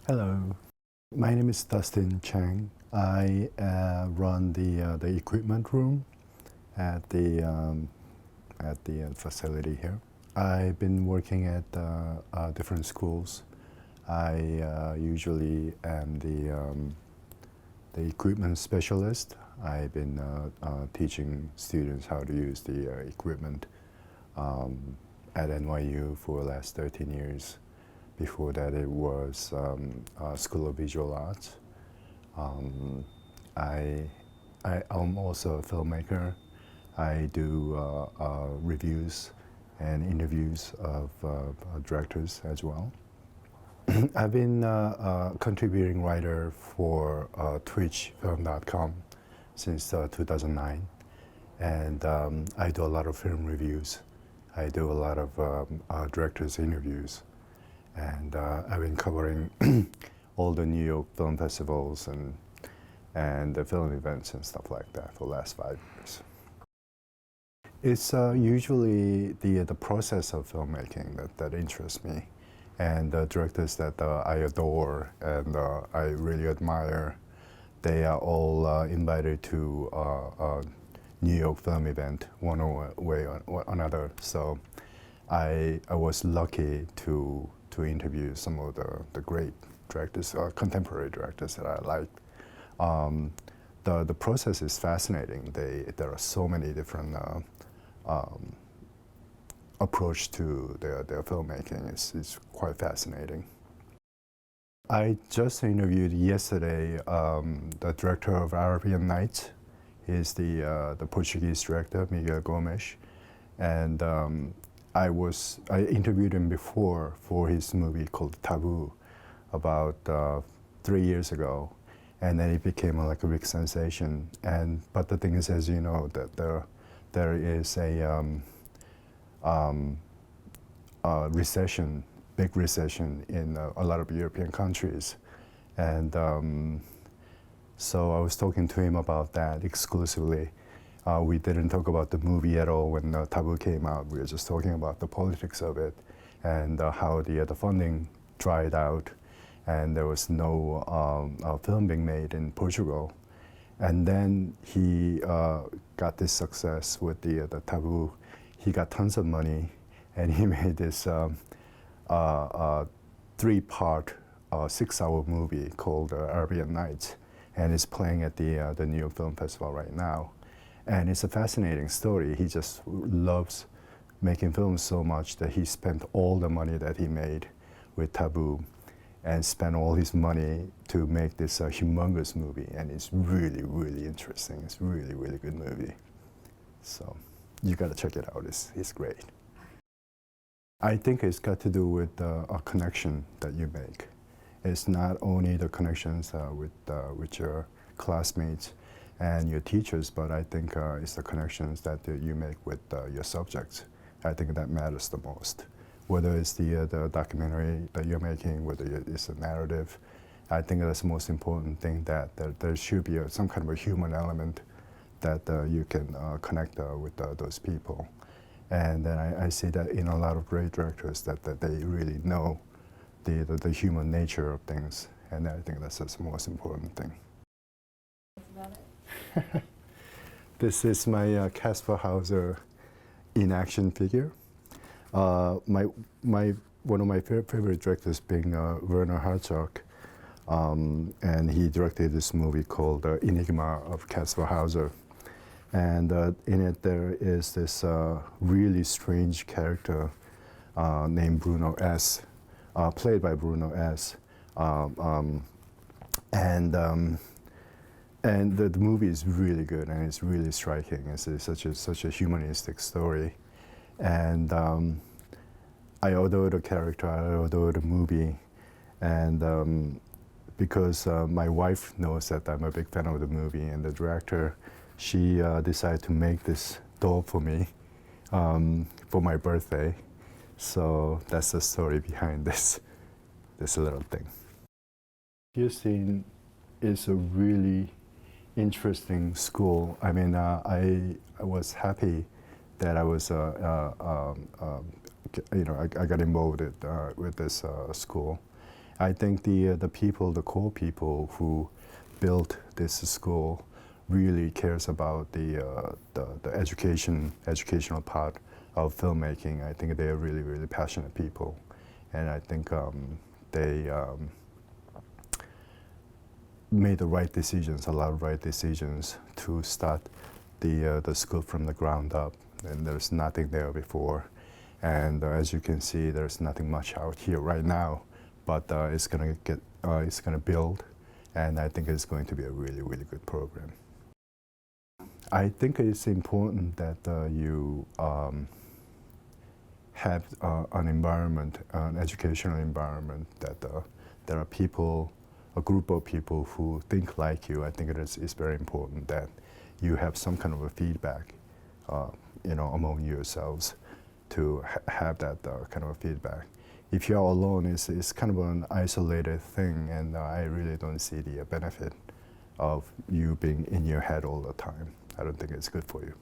Hello, my name is Dustin Chang. I run the equipment room at the facility here. I've been working at different schools. I usually am the equipment specialist. I've been teaching students how to use the equipment at NYU for the last 13 years. Before that, it was School of Visual Arts. I am also a filmmaker. I do reviews and interviews of directors as well. I've been a contributing writer for twitchfilm.com since 2009, and I do a lot of film reviews. I do a lot of directors' interviews, and I've been covering all the New York film festivals and the film events and stuff like that for the last 5 years. It's usually the process of filmmaking that interests me, and the directors that I adore and I really admire. They are all invited to a New York film event one way or another. So I was lucky to interview some of the great directors, contemporary directors that I like. The process is fascinating. There are so many different approach to their filmmaking. It's quite fascinating. I just interviewed yesterday the director of Arabian Nights. He's the Portuguese director, Miguel Gomes, and I interviewed him before for his movie called Taboo about 3 years ago, and then it became like a big sensation. But the thing is, as you know, that there is a recession, big recession in a lot of European countries, and so I was talking to him about that exclusively. We didn't talk about the movie at all when Taboo came out. We were just talking about the politics of it and how the funding dried out, and there was no film being made in Portugal. And then he got this success with the Taboo. He got tons of money, and he made this 3-part, 6-hour movie called Arabian Nights, and it's playing at the New York Film Festival right now. And it's a fascinating story. He just loves making films so much that he spent all the money that he made with Taboo and spent all his money to make this humongous movie. And it's really, really interesting. It's really, really good movie. So you gotta check it out. It's great. I think it's got to do with a connection that you make. It's not only the connections with your classmates and your teachers, but I think it's the connections that you make with your subjects. I think that matters the most. Whether it's the documentary that you're making, whether it's a narrative, I think that's the most important thing, that there should be some kind of a human element that you can connect with those people. And then I see that in a lot of great directors that they really know the human nature of things, and I think that's the most important thing. This is my Caspar Hauser in action figure. One of my favorite directors being Werner Herzog, and he directed this movie called Enigma of Caspar Hauser. And in it there is this really strange character named Bruno S., played by Bruno S. And the movie is really good, and it's really striking. It's such a humanistic story, and I adore the character. I adore the movie, and because my wife knows that I'm a big fan of the movie, and the director, she decided to make this doll for me for my birthday. So that's the story behind this little thing. Houston is a really interesting school. I mean, I was happy that I was, I got involved with this school, I think the people, the core people who built this school, really cares about the educational part of filmmaking. I think they're really, really passionate people, and I think they made the right decisions, a lot of right decisions to start the school from the ground up. And there's nothing there before, and as you can see, there's nothing much out here right now, but it's gonna build, and I think it's going to be a really, really good program. I think it's important that you have an environment, an educational environment that there are people, a group of people who think like you. I think it's very important that you have some kind of a feedback, among yourselves, to have that kind of a feedback. If you're alone, it's kind of an isolated thing, and I really don't see the benefit of you being in your head all the time. I don't think it's good for you.